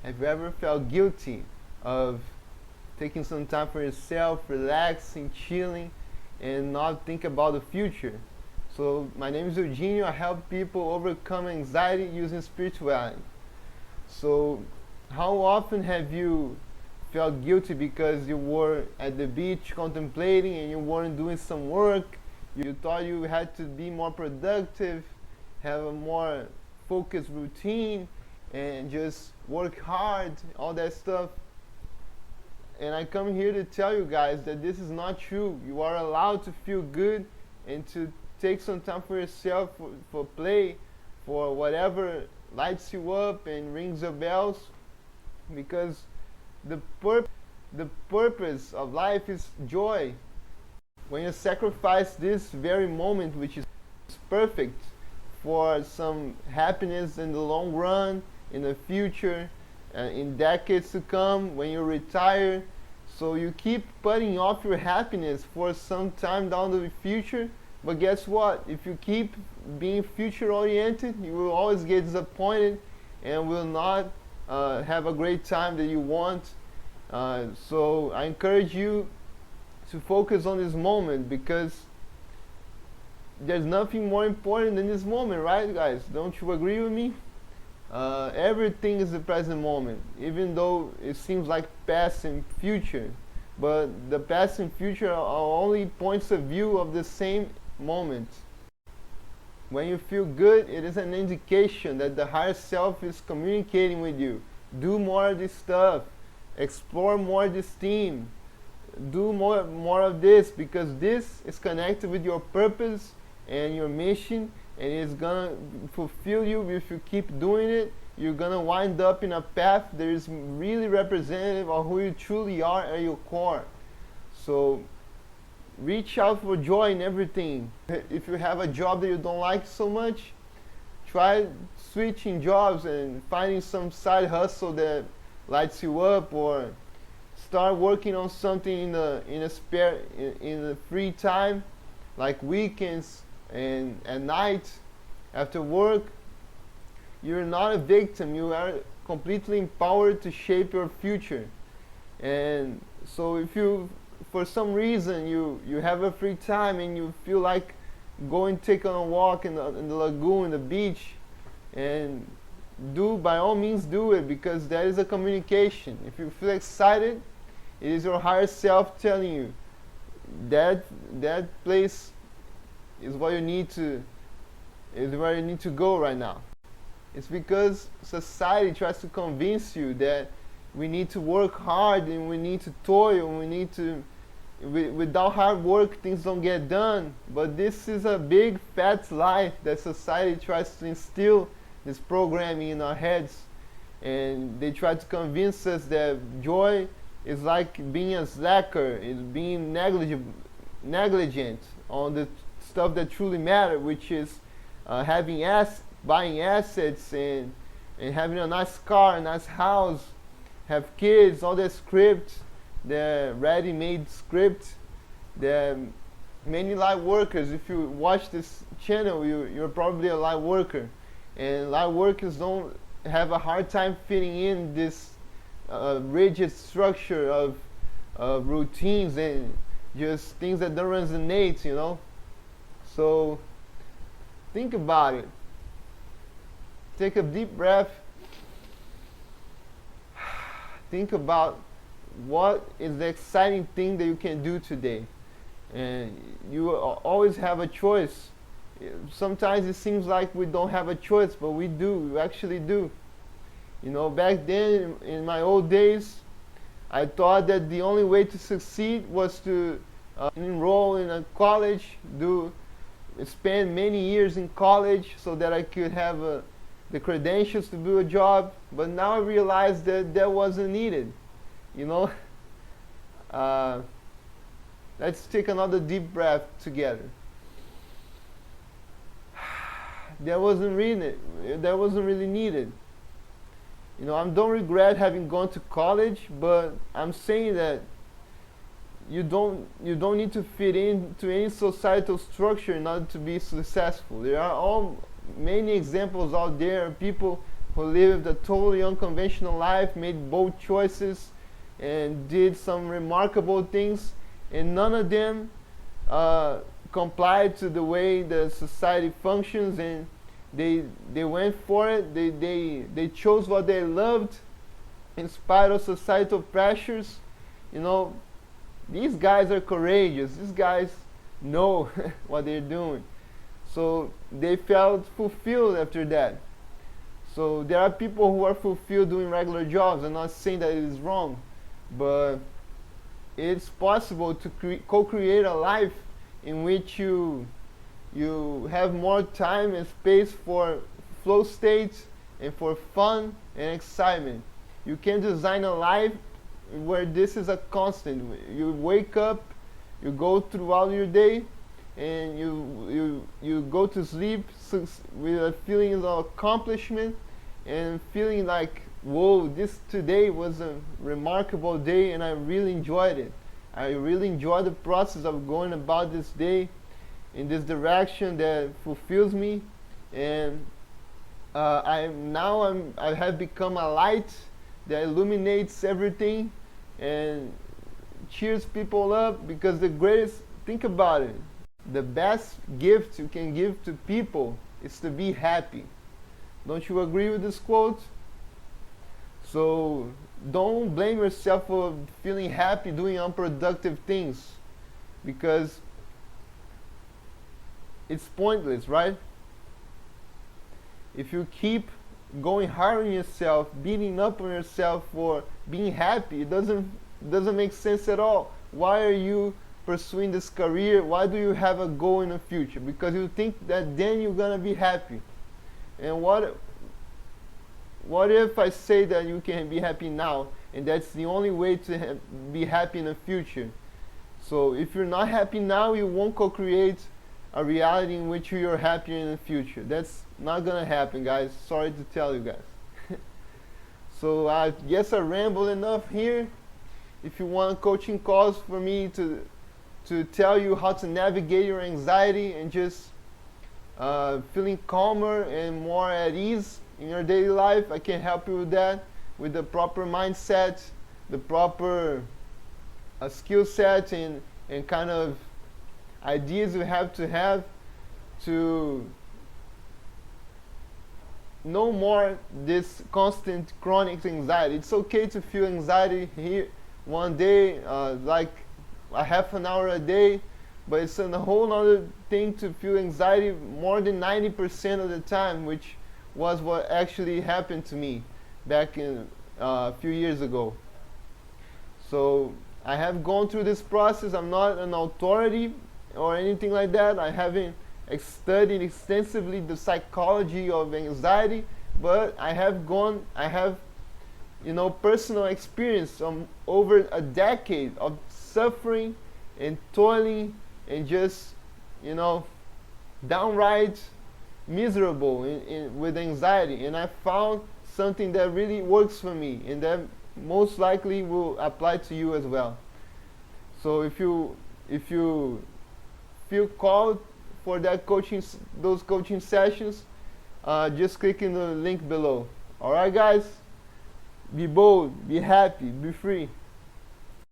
Have you ever felt guilty of taking some time for yourself, relaxing, chilling, and not think about the future? So my name is Eugenio. I help people overcome anxiety using spirituality. So how often have you felt guilty because you were at the beach contemplating and you weren't doing some work? You thought you had to be more productive, have a more focused routine, and just work hard, all that stuff. And I come here to tell you guys that this is not true. You are allowed to feel good and to take some time for yourself, for play, for whatever lights you up and rings your bells, because the purpose of life is joy. When you sacrifice this very moment, which is perfect, for some happiness in the long run, in the future, in decades to come, when you retire, so you keep putting off your happiness for some time down the future. But guess what? If you keep being future oriented, you will always get disappointed and will not have a great time that you want. So I encourage you to focus on this moment, because there's nothing more important than this moment, right, guys? Don't you agree with me? Everything is the present moment, even though it seems like past and future. But the past and future are only points of view of the same moment. When you feel good, it is an indication that the higher self is communicating with you. Do more of this stuff. Explore more of this theme. Do more of this, because this is connected with your purpose and your mission, and it's gonna fulfill you. If you keep doing it, you're gonna wind up in a path that is really representative of who you truly are at your core. So reach out for joy in everything. If you have a job that you don't like so much, try switching jobs and finding some side hustle that lights you up, or start working on something in the free time, like weekends and at night after work. You're not a victim. You are completely empowered to shape your future. And so if you, for some reason, you have a free time and you feel like going take on a walk in the lagoon, the beach, and by all means do it, because that is a communication. If you feel excited, it is your higher self telling you that place is where you need to go right now. It's because society tries to convince you that we need to work hard and we need to toil and we need to, without hard work things don't get done. But this is a big fat lie that society tries to instill, this programming in our heads, and they try to convince us that joy is like being a slacker, is being negligent on the stuff that truly matter, which is buying assets and having a nice car, a nice house, have kids, all that script, the ready-made script. The many light workers, if you watch this channel, you're probably a light worker, and light workers don't have a hard time fitting in this rigid structure of routines and just things that don't resonate, you know. So think about it. Take a deep breath. Think about what is the exciting thing that you can do today. And you always have a choice. Sometimes it seems like we don't have a choice, but we do. We actually do. You know, back then, in my old days, I thought that the only way to succeed was to enroll in a college, spend many years in college so that I could have the credentials to do a job. But now I realize that wasn't needed. You know, let's take another deep breath together. That wasn't really needed. You know, I don't regret having gone to college, but I'm saying that you don't need to fit into any societal structure in order to be successful. There are many examples out there, people who lived a totally unconventional life, made bold choices, and did some remarkable things, and none of them complied to the way the society functions, and they went for it. They chose what they loved in spite of societal pressures. You know, these guys are courageous. These guys know what they're doing. So they felt fulfilled after that. So there are people who are fulfilled doing regular jobs. I'm not saying that it is wrong, but it's possible to co-create a life in which you have more time and space for flow states and for fun and excitement. You can design a life where this is a constant. You wake up, you go throughout your day, and you go to sleep with a feeling of accomplishment and feeling like, whoa, this today was a remarkable day, and I really enjoyed it. I really enjoy the process of going about this day in this direction that fulfills me, and I have become a light that illuminates everything and cheers people up. Because think about it, the best gift you can give to people is to be happy. Don't you agree with this quote? So don't blame yourself for feeling happy doing unproductive things, because it's pointless, right? If you keep going hard on yourself, beating up on yourself for being happy, it doesn't make sense at all. Why are you pursuing this career? Why do you have a goal in the future? Because you think that then you're gonna be happy. And what if I say that you can be happy now, and that's the only way to be happy in the future? So if you're not happy now, you won't co-create a reality in which you're happier in the future. That's not gonna happen, guys. Sorry to tell you guys. So I guess I rambled enough here. If you want coaching calls for me to tell you how to navigate your anxiety and just feeling calmer and more at ease in your daily life, I can help you with that, with the proper mindset, the proper skill set, and kind of ideas you have to no more this constant chronic anxiety. It's okay to feel anxiety here one day, like a half an hour a day, but it's a whole other thing to feel anxiety more than 90% of the time, which was what actually happened to me back in a few years ago. So I have gone through this process. I'm not an authority or anything like that. I haven't studied extensively the psychology of anxiety, but I have personal experience over a decade of suffering and toiling and just downright miserable with anxiety, and I found something that really works for me, and that most likely will apply to you as well. So if you feel called for those coaching sessions, just click in the link below. Alright guys, be bold, be happy, be free.